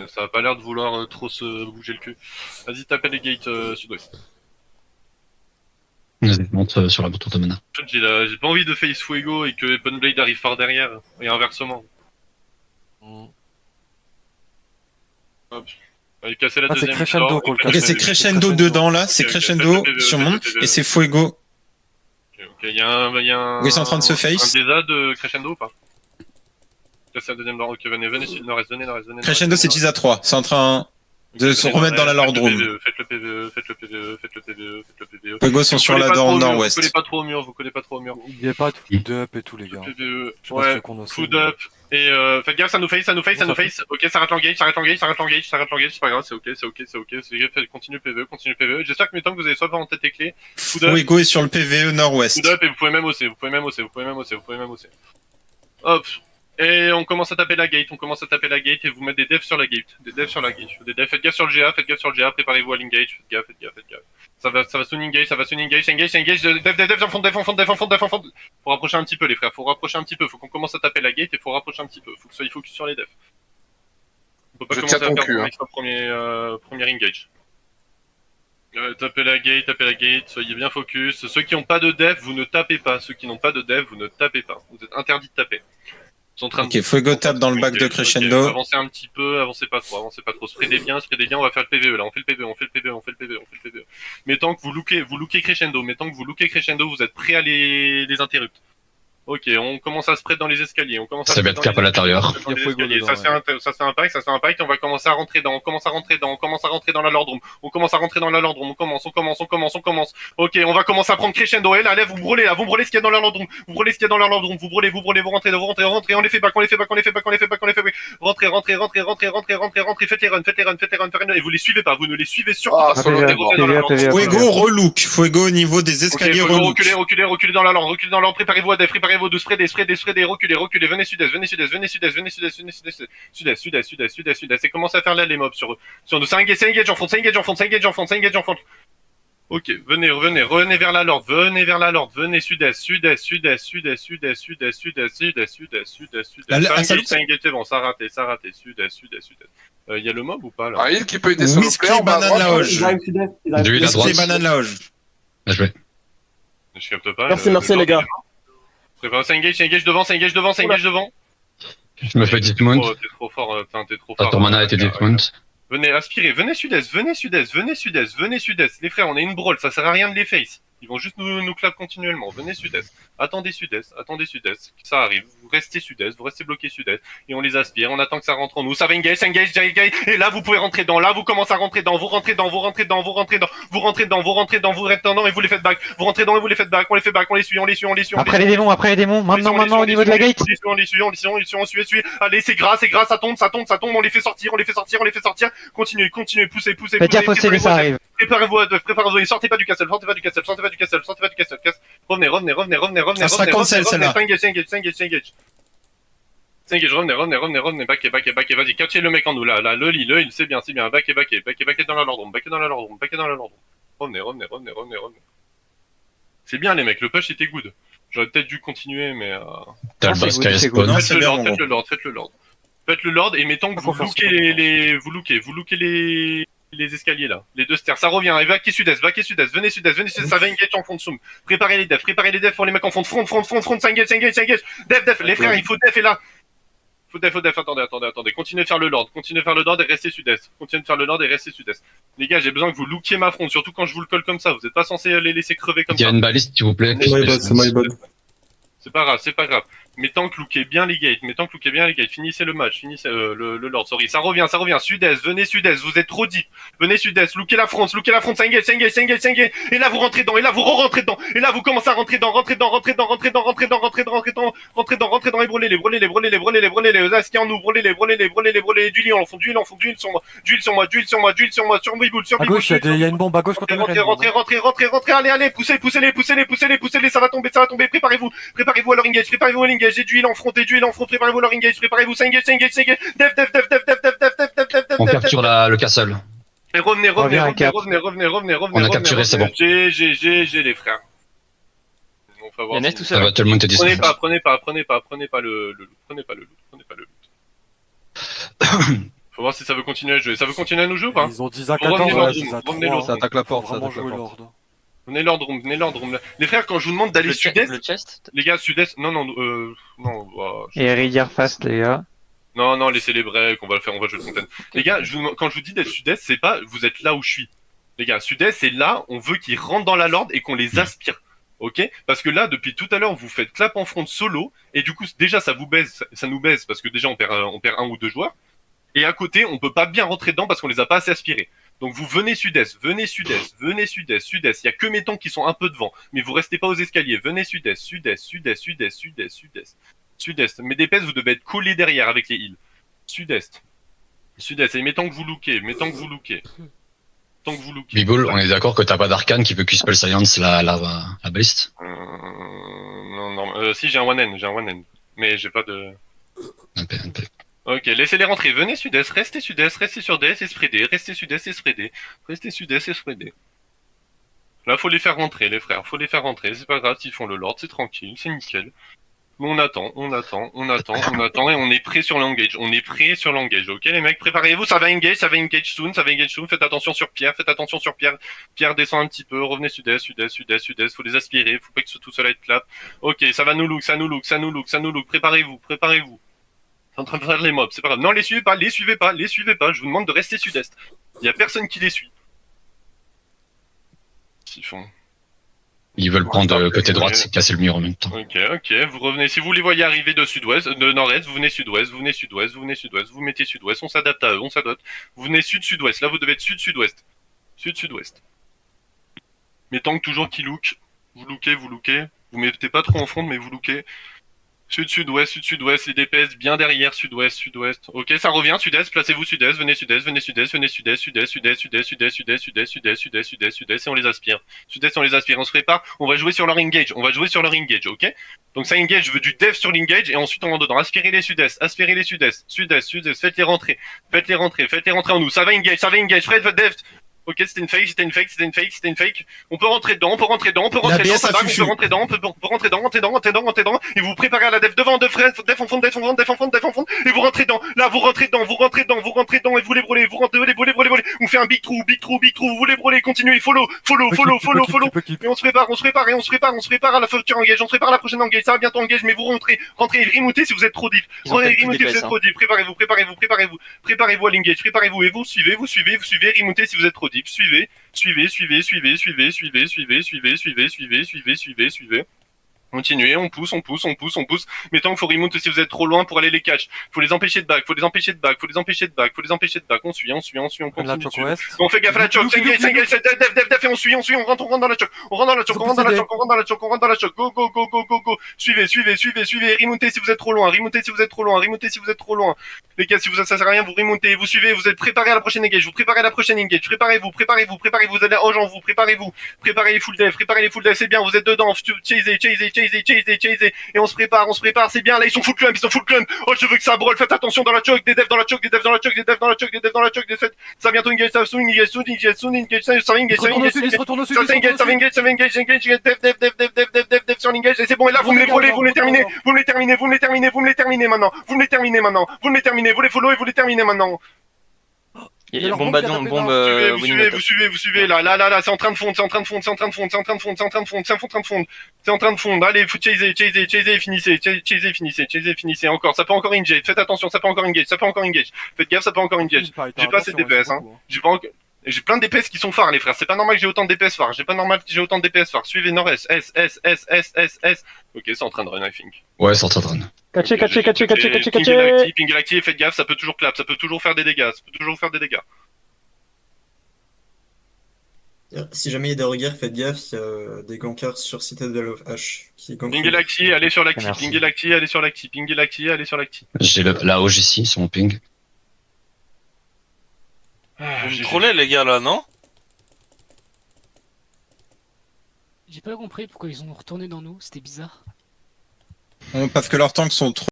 ça a pas l'air de vouloir trop se bouger le cul. Vas-y, tapez les gates sud-ouest. Vas-y, monte sur la bouton de mana. J'ai pas envie de face Fuego et que Open Blade arrive par derrière, et inversement. Hop. Allez, casser la deuxième. C'est Crescendo qu'on le casse. Ok, c'est Crescendo dedans là, c'est Crescendo sur monde, et c'est Fuego. Ok, il y a un. Oui, c'est en train de se face. Un DESA de Crescendo ou pas? Casser la deuxième ok, venez sud, nord-est, venez. Crescendo c'est 10 à 3, c'est en train de se remettre dans la Lord Room. Faites le PVE. Fuego sont sur la dans nord-ouest. Vous collez pas trop au mur. Il y a pas de food up et tout, les gars. PVE, ouais, food up. Et faites gaffe, ça nous face. Ok, ça arrête l'engage, c'est pas grave, c'est ok. Continue PVE. J'espère que mes tanks vous avez soit pas en tête et clé. Fuego est sur le PVE nord-ouest. Food up et vous pouvez même osser. Hop. Et on commence à taper la gate, et vous mettez des devs sur la gate. Faites gaffe sur le GA, préparez-vous à l'engage, faites gaffe. Ça va soon engage, dev, en fond. Faut rapprocher un petit peu les frères, faut qu'on commence à taper la gate et faut rapprocher un petit peu, faut que vous soyez focus sur les devs. On peut pas commencer à faire extra premier engage. Tapez la gate, soyez bien focus. Ceux qui n'ont pas de dev, vous ne tapez pas. Vous êtes interdit de taper. Ok, Fuego tape dans le bac de Crescendo. Okay. Avancez un petit peu, avancez pas trop. Spreadez bien, on va faire le PVE là. On fait le PVE. Mais tant que vous lookez Crescendo, vous êtes prêts à les interrupt. Ok, on commence à spread dans les escaliers. Ça va être cap à l'intérieur. Ça se fait un pack, on va commencer à rentrer dans, la Lord Room. On commence. Ok, on va commencer à prendre Crescendo. Et là, vous brûlez ce qu'il y a dans la Lord Room. Vous brûlez, vous rentrez, on les fait back. Rentrez, faites les runs, et vous les suivez pas, vous ne les suivez surtout pas. Fuego relook, Fuego au niveau des escaliers relook. Reculez dans la Lord, préparez-vous à def, de spreader, reculez, venez sud-est, et commencez à faire là les mobs sur nous. C'est engage en front. Ok, revenez vers la Lord, venez sud-est. Ça engage, c'est bon, ça a raté, sud-est. Y a le mob ou pas là? Il qui peut aider sur Whisky banane la hoge. Whisky banane la hoge. Bien joué. Je capte pas. Merci les gars. C'est engage devant. Je me fais dismount. T'es trop fort. Ton mana a été dismount. Venez, aspirez, venez sud-est. Les frères, on est une brawl, ça sert à rien de les face. Ils vont juste nous clap continuellement. Venez sud-est. Attendez sud-est. Ça arrive. Vous restez sud-est, vous restez bloqué sud-est. Et on les aspire, on attend que ça rentre en nous. Ça va engage. Et là, vous pouvez rentrer dedans. Là, vous commencez à rentrer dedans. Vous rentrez dedans, et vous les faites back. Vous rentrez dedans et vous les faites back. On les fait back, on les suit. Après les démons. Maintenant, au niveau de la gate. On les suit. Allez, c'est gras, ça tombe. On les fait sortir. Continuez. Poussez. Faites gaffe au CV, ça arrive. Préparez-vous, et sortez pas du castle. Revenez. Ça sera cancel, celle-là. S'engage, revenez, back, vas-y, catchez le mec en nous, là, le heal, c'est bien, back dans la Lord Room. Revenez. C'est bien les mecs, le push était good. J'aurais peut-être dû continuer, mais T'as le boss qui spawn. Faites le Lord, et mettons que vous lookez les escaliers là, les deux stairs, ça revient, et back sud-est, venez sud-est, ça va engage en fond de soum. Préparez les devs pour les mecs en front, front, ça engage, def, les frères, il faut def, et là. Faut def, attendez, continuez de faire le Lord, et restez sud-est. Les gars, j'ai besoin que vous lookiez ma front, surtout quand je vous le colle comme ça, vous êtes pas censé les laisser crever comme ça. Il y a une baliste, s'il vous plaît. C'est my bad. C'est pas grave. Mais tant que lookez bien les gates, finissez le match, le Lord, sorry. Ça revient, sud-est, venez sud-est, vous êtes trop deep. Venez sud-est, lookez la front, ça engage. Et là, vous rentrez dedans, et là, vous rentrez dedans. Et là, vous commencez à rentrer dedans, et brûlez, les as qui en nous, brûlez, du lit en fond, d'huile sur moi, sur Biboul, À gauche, il y a une bombe à gauche contre rentrez, allez, poussez, ça va tomber, préparez-vous à leur engage, j'ai du heal en front, préparez-vous à leur engage, ça engage, def, On capture le castle. et revenez, On a capturé, c'est bon. J'ai les frères. Yannis, tout Ça seul. va, tout le monde est Prenez dismount. pas le loot. Faut voir si ça veut continuer à jouer. Ça veut continuer à nous jouer ou pas? Ils ont 10 à Revenez 14, l'ordre ouais, room, 10 à revenez 3. l'ordre Ça attaque la porte, ça Vraiment attaque la jouer porte. l'ordre. Venez l'ordre room. Les frères, quand je vous demande d'aller sud-est, Le chest. les gars, sud-est, non, Et Ridier fast, les gars. non, laissez les breaks, on va jouer le fontaine. Les gars, quand je vous dis d'être sud-est, c'est pas, vous êtes là où je suis. Les gars, sud-est, c'est là, on veut qu'ils rentrent dans la lord et qu'on les aspire. Ok? Parce que là, depuis tout à l'heure, vous faites clap en front solo, et du coup, déjà, ça nous baise, parce que déjà, on perd un ou deux joueurs. Et à côté, on peut pas bien rentrer dedans parce qu'on les a pas assez aspirés. Donc vous venez sud-est. Il y a que mes tanks qui sont un peu devant, mais vous restez pas aux escaliers. Venez sud-est. Sud-est. Mais DPS, vous devez être collés derrière avec les heals. Sud-est. Et mes tanks vous lookez. Bigol, on est d'accord que t'as pas d'arcane qui peut Q-Spell Science la baliste? Non. Si, j'ai un one-end. Mais j'ai pas de... NP. Ok, laissez-les rentrer. Venez sud-est, restez sur DS et spreader. Restez sud-est et spreader. Là, faut les faire rentrer, les frères. C'est pas grave, s'ils font le lord, c'est tranquille, c'est nickel. Mais on attend, et on est prêt sur l'engage. Ok, les mecs, préparez-vous, ça va engage soon. Faites attention sur Pierre. Pierre descend un petit peu, revenez sud-est. Faut les aspirer, faut pas que tout seul être clap. Ok, ça va nous look. Préparez-vous. C'est en train de faire les mobs, c'est pas grave. Non, les suivez pas. Je vous demande de rester sud-est. Il y a personne qui les suit. S'ils font. Ils veulent prendre côté droite, c'est casser le mur en même temps. Ok, vous revenez. Si vous les voyez arriver de sud-ouest, de nord-est, vous venez sud-ouest. Vous mettez sud-ouest, on s'adapte à eux, Vous venez sud-sud-ouest. Là, vous devez être sud-sud-ouest. Mais tant que toujours qui look. Vous lookez. Vous mettez pas trop en front, mais vous lookez. Sud-sud-ouest, les DPS bien derrière, sud-ouest. Ok, ça revient, sud-est, placez-vous sud-est, venez sud-est, et on les aspire. On se prépare, on va jouer sur leur engage, ok? Donc ça engage, je veux du dev sur l'engage, et ensuite on rentre dedans. Aspirez les sud-est, sud-est, faites-les rentrer en nous, ça va engage, faites votre dev. Ok, c'était une fake. On peut rentrer dedans, on peut rentrer dedans, on peut rentrer dedans, et vous préparez à la def devant, def en fond, et vous rentrez dedans, là, vous rentrez dedans, et vous les brûlez, on fait un big trou, vous les brûlez, continuez, follow, et on se prépare à la future engage, on se prépare à la prochaine engage, ça va bientôt engage, mais vous rentrez, remontez si vous êtes trop deep, préparez-vous à l'engage, et vous suivez, remontez si vous êtes trop deep, suivez. Continuez, on pousse. Mais tant qu'il faut remonter si vous êtes trop loin pour aller les catch. Faut les empêcher de back. On suit, on continue dessus. On fait gaffe à la choc, c'est engage, def, et on suit, on rentre dans la choc. On rentre dans la choc. Go. Suivez. Remontez si vous êtes trop loin. Les gars, si ça sert à rien, vous remontez, vous suivez, vous êtes préparés à la prochaine engage. Préparez-vous. Vous allez en vous, préparez-vous. Préparez les full dev, c'est bien, vous êtes dedans. Chasez, et on se prépare, c'est bien, là ils sont full clump, oh je veux que ça brûle, faites attention dans la choc, des devs dans la choc, ça vient engage, ça va engage, ça dev sur l'engage, et c'est bon, et là vous me les brûlez, vous me les terminez maintenant, vous les follow et vous les terminez maintenant. Il y a bombe bombe. Vous suivez, là, c'est en train de fondre. Allez, faut chaser, finissez. Encore, ça peut encore engage. Faites attention, ça peut encore engage. Faites gaffe, ça peut encore engage. J'ai pas assez de DPS, hein. J'ai plein de DPS qui sont phares, les frères. C'est pas normal que j'ai autant de DPS phares. Suivez nord-est, S. Ok, c'est en train de run, I think. Ouais, c'est en train de run. Catché. Ping l'acti, faites gaffe, ça peut toujours clap, ça peut toujours faire des dégâts. Si jamais il y a des regards, faites gaffe, il y a des gankers sur Citadel of H qui gankent. Ping l'acti, allez sur l'acti. Merci. J'ai la OG ici, sur mon ping. Vous me trollez les gars là, non? J'ai pas compris pourquoi ils ont retourné dans nous, c'était bizarre. Parce que leurs tanks sont trop